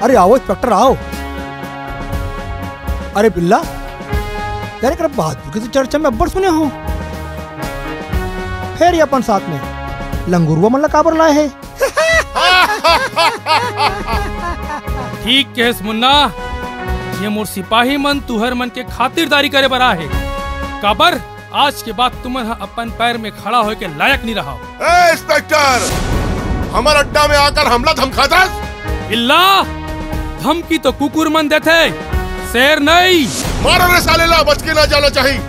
अरे आओ इंस्पेक्टर आओ। अरे बिल्ला यार एक बहादुर की तो चर्चा में अब्बर सुने हो। फिर ये अपन साथ में लंगूरवा मल्ला काबर लाए है। ठीक केस मुन्ना, ये मोर सिपाही मन तुहर मन के खातिरदारी करे बरा है। काबर आज के बाद तुमन अपन पैर में खड़ा होए के लायक नहीं रहा। इंस्पेक्टर, हमारे अड्डा में आकर हमला धमकाता। बिल्ला, धमकी तो कुकुर मन देते, शेर नहीं। मारो रे साले ला, बच के ना जाना चाहिए।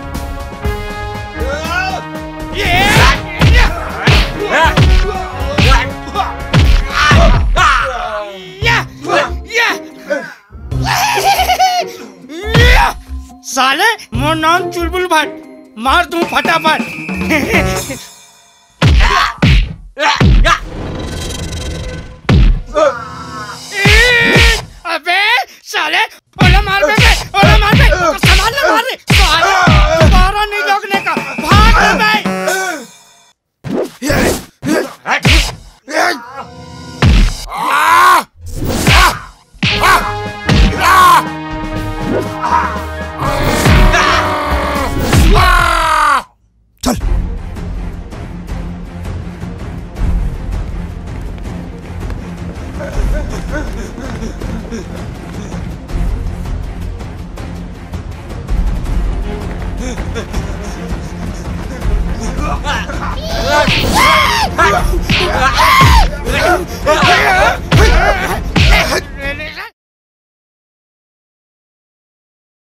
साले मोर नाम चुलबुल भट्ट, मार दूं फटाफट। अबे साले, ओला मार बे, ओला मार बे, संभाल ले मार रे। साले दोबारा नहीं लगने का, भाग रे बे। चल